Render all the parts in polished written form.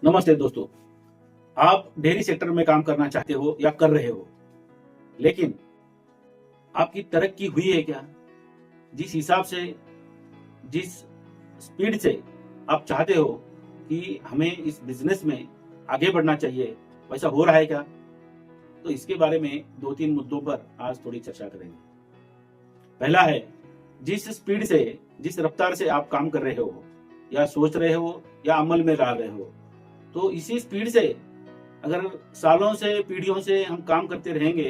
नमस्ते दोस्तों। आप डेयरी सेक्टर में काम करना चाहते हो या कर रहे हो, लेकिन आपकी तरक्की हुई है क्या? जिस हिसाब से, जिस स्पीड से आप चाहते हो कि हमें इस बिजनेस में आगे बढ़ना चाहिए, वैसा हो रहा है क्या? तो इसके बारे में दो तीन मुद्दों पर आज थोड़ी चर्चा करेंगे। पहला है, जिस स्पीड से, जिस रफ्तार से आप काम कर रहे हो या सोच रहे हो या अमल में ला रहे हो, तो इसी स्पीड से अगर सालों से, पीढ़ियों से हम काम करते रहेंगे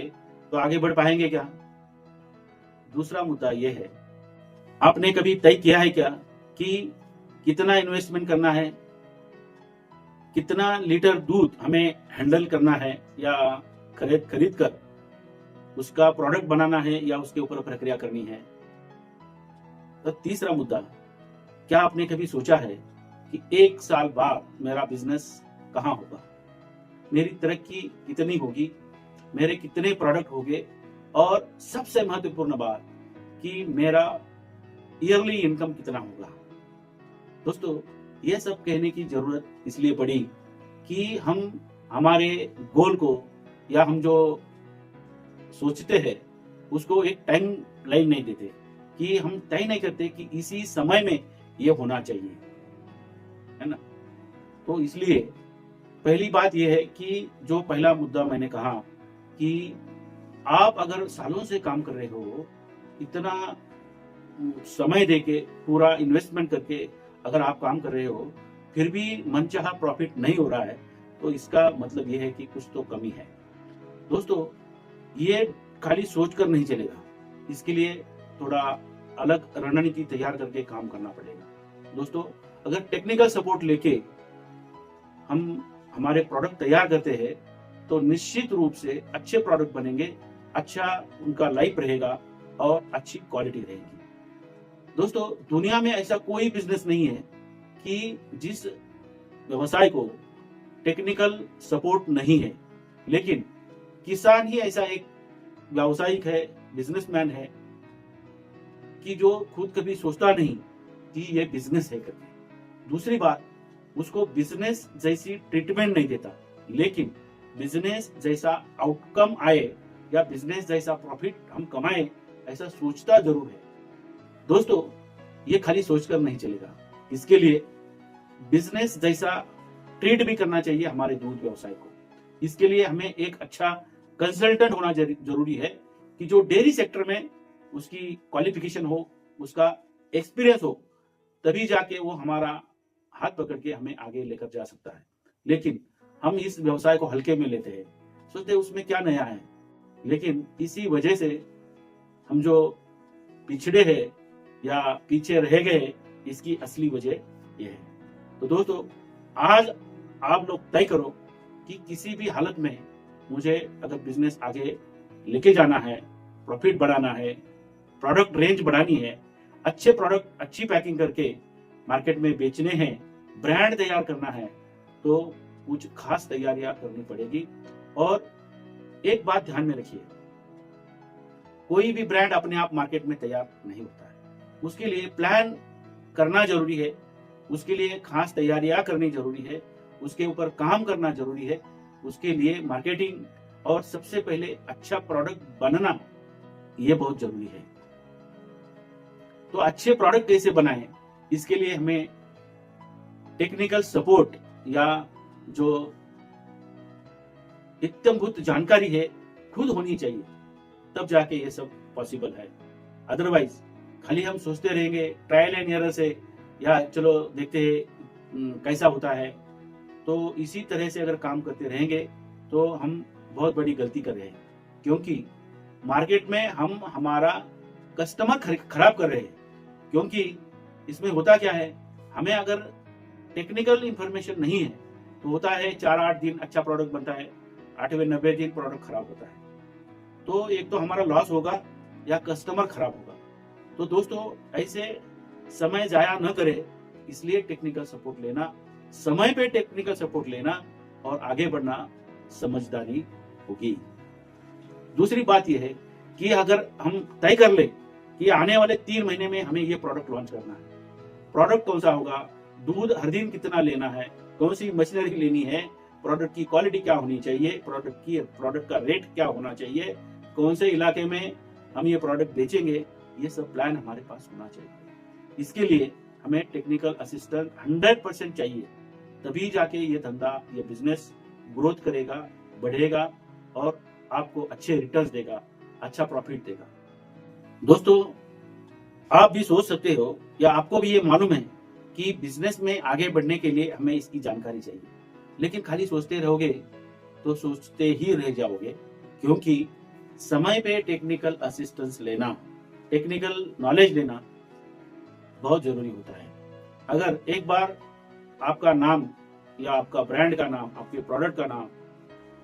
तो आगे बढ़ पाएंगे क्या? दूसरा मुद्दा यह है, आपने कभी तय किया है क्या कि कितना इन्वेस्टमेंट करना है, कितना लीटर दूध हमें हैंडल करना है या खरीद कर उसका प्रोडक्ट बनाना है या उसके ऊपर प्रक्रिया करनी है? तो तीसरा मुद्दा, क्या आपने कभी सोचा है कि 1 साल बाद मेरा बिजनेस कहां होगा, मेरी तरक्की कितनी होगी, मेरे कितने प्रोडक्ट होंगे, और सबसे महत्वपूर्ण बात कि मेरा ईयरली इनकम कितना होगा? दोस्तों, यह सब कहने की जरूरत इसलिए पड़ी कि हम हमारे गोल को या हम जो सोचते हैं उसको एक टाइम लाइन नहीं देते, कि हम तय नहीं करते कि इसी समय में ये होना चाहिए, है ना? तो इसलिए पहली बात यह है कि जो पहला मुद्दा मैंने कहा कि आप अगर सालों से काम कर रहे हो, इतना समय देके, पूरा इन्वेस्टमेंट करके अगर आप काम कर रहे हो, फिर भी मनचाहा प्रॉफिट नहीं हो रहा है, तो इसका मतलब यह है कि कुछ तो कमी है। दोस्तों, ये खाली सोचकर नहीं चलेगा, इसके लिए थोड़ा अलग रणनीति तैयार करके काम करना पड़ेगा। दोस्तों, अगर टेक्निकल सपोर्ट लेके हम हमारे प्रोडक्ट तैयार करते हैं तो निश्चित रूप से अच्छे प्रोडक्ट बनेंगे, अच्छा उनका लाइफ रहेगा और अच्छी क्वालिटी रहेगी। दोस्तों, दुनिया में ऐसा कोई बिजनेस नहीं है कि जिस व्यवसाय को टेक्निकल सपोर्ट नहीं है, लेकिन किसान ही ऐसा एक व्यावसायिक है, बिजनेसमैन है कि जो खुद कभी सोचता नहीं कि ये बिजनेस है करके। दूसरी बात, उसको बिजनेस जैसी ट्रीटमेंट नहीं देता, लेकिन बिजनेस जैसा आउटकम आए या बिजनेस जैसा प्रॉफिट हम कमाए, ऐसा सोचता जरूर है। दोस्तों, ये खाली सोचकर नहीं चलेगा, इसके लिए बिजनेस जैसा ट्रीट भी करना चाहिए हमारे दूध व्यवसाय को। इसके लिए हमें एक अच्छा कंसल्टेंट होना जरूरी है कि जो डेयरी सेक्टर में उसकी क्वालिफिकेशन हो, उसका एक्सपीरियंस हो, तभी जाके वो हमारा हाथ पकड़ के हमें आगे लेकर जा सकता है। लेकिन हम इस व्यवसाय को हल्के में लेते हैं, सोचते हैं उसमें क्या नया है, लेकिन इसी वजह से हम जो पिछड़े हैं या पीछे रह गए, इसकी असली वजह यह है। तो दोस्तों, आज आप लोग तय करो कि किसी भी हालत में मुझे अगर बिजनेस आगे लेके जाना है, प्रॉफिट बढ़ाना है, प्रोडक्ट रेंज बढ़ानी है, अच्छे प्रोडक्ट अच्छी पैकिंग करके मार्केट में बेचने हैं, ब्रांड तैयार करना है, तो कुछ खास तैयारियां करनी पड़ेगी। और एक बात ध्यान में रखिए, कोई भी ब्रांड अपने आप मार्केट में तैयार नहीं होता है, उसके लिए प्लान करना जरूरी है, उसके लिए खास तैयारियां करनी जरूरी है, उसके ऊपर काम करना जरूरी है, उसके लिए मार्केटिंग और सबसे पहले अच्छा प्रोडक्ट बनना, यह बहुत जरूरी है। तो अच्छे प्रोडक्ट कैसे बनाएं, इसके लिए हमें टेक्निकल सपोर्ट या जो इत्थंभूत जानकारी है खुद होनी चाहिए, तब जाके ये सब पॉसिबल है। अदरवाइज खाली हम सोचते रहेंगे ट्रायल एंड एरर से, या चलो देखते हैं कैसा होता है, तो इसी तरह से अगर काम करते रहेंगे तो हम बहुत बड़ी गलती कर रहे हैं, क्योंकि मार्केट में हम हमारा कस्टमर खराब कर रहे हैं। क्योंकि इसमें होता क्या है, हमें अगर टेक्निकल इंफॉर्मेशन नहीं है तो होता है 4-8 दिन अच्छा प्रोडक्ट बनता है, 8वें-9वें दिन प्रोडक्ट खराब होता है, तो एक तो हमारा लॉस होगा या कस्टमर खराब होगा। तो दोस्तों, ऐसे समय जाया न करें, इसलिए टेक्निकल सपोर्ट लेना, समय पे टेक्निकल सपोर्ट लेना और आगे बढ़ना समझदारी होगी। दूसरी बात यह है कि अगर हम तय कर ले कि आने वाले 3 महीने में हमें ये प्रोडक्ट लॉन्च करना है, प्रोडक्ट कौन सा होगा, दूध हर दिन कितना लेना है, कौन सी मशीनरी लेनी है, प्रोडक्ट की क्वालिटी क्या होनी चाहिए, प्रोडक्ट का रेट क्या होना चाहिए, कौन से इलाके में हम ये प्रोडक्ट बेचेंगे, ये सब प्लान हमारे पास होना चाहिए। इसके लिए हमें टेक्निकल असिस्टेंट 100% चाहिए, तभी जाके ये धंधा, ये बिजनेस ग्रोथ करेगा, बढ़ेगा और आपको अच्छे रिटर्न्स देगा, अच्छा प्रॉफिट देगा। दोस्तों, आप भी सोच सकते हो या आपको भी ये मालूम है कि बिजनेस में आगे बढ़ने के लिए हमें इसकी जानकारी चाहिए, लेकिन खाली सोचते रहोगे तो सोचते ही रह जाओगे, क्योंकि समय पे टेक्निकल असिस्टेंस लेना, टेक्निकल नॉलेज लेना बहुत जरूरी होता है। अगर एक बार आपका नाम या आपका ब्रांड का नाम, आपके प्रोडक्ट का नाम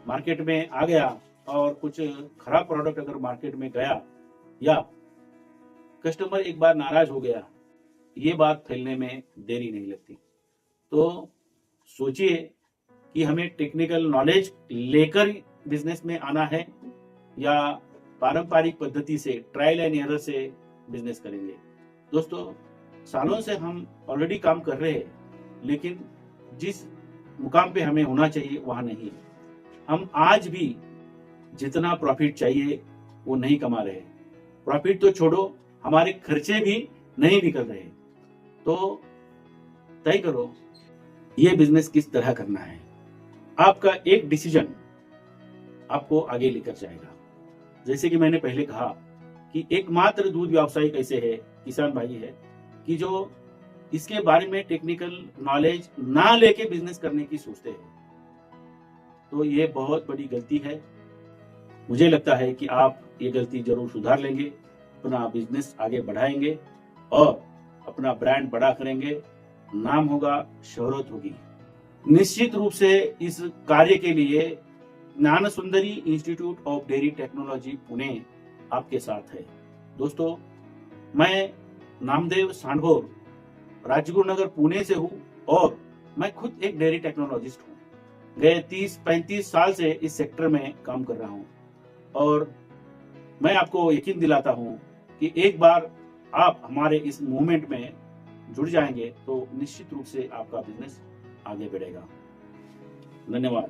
मार्केट में आ गया और कुछ खराब प्रोडक्ट अगर मार्केट में गया या कस्टमर एक बार नाराज हो गया, ये बात फैलने में देरी नहीं लगती। तो सोचिए कि हमें टेक्निकल नॉलेज लेकर बिजनेस में आना है या पारंपरिक पद्धति से, ट्रायल एंड एरर से बिजनेस करेंगे। दोस्तों, सालों से हम ऑलरेडी काम कर रहे हैं, लेकिन जिस मुकाम पे हमें होना चाहिए वहां नहीं। हम आज भी जितना प्रॉफिट चाहिए वो नहीं कमा रहे। प्रॉफिट तो छोड़ो, हमारे खर्चे भी नहीं निकल रहे। तो तय करो ये बिजनेस किस तरह करना है। आपका एक डिसीजन आपको आगे लेकर जाएगा। जैसे कि मैंने पहले कहा कि एकमात्र दूध व्यवसायी कैसे है, किसान भाई है, कि जो इसके बारे में टेक्निकल नॉलेज ना लेके बिजनेस करने की सोचते हैं। तो ये बहुत बड़ी गलती है। मुझे लगता है कि आप ये गलती जरूर सुधार लेंगे, अपना बिजनेस आगे बढ़ाएंगे और अपना ब्रांड बड़ा करेंगे, नाम होगा, शोहरत होगी। निश्चित रूप से इस कार्य के लिए ज्ञान सुंदरी institute of dairy technology Pune आपके साथ है। दोस्तों, मैं नामदेव सांडभोर राजगुरु नगर पुणे से हूँ और मैं खुद एक डेयरी टेक्नोलॉजिस्ट हूँ। गए 30-35 साल से इस सेक्टर में काम कर रहा हूँ और मैं आपको यकीन दिलाता हूँ कि एक बार आप हमारे इस मूवमेंट में जुड़ जाएंगे तो निश्चित रूप से आपका बिजनेस आगे बढ़ेगा। धन्यवाद।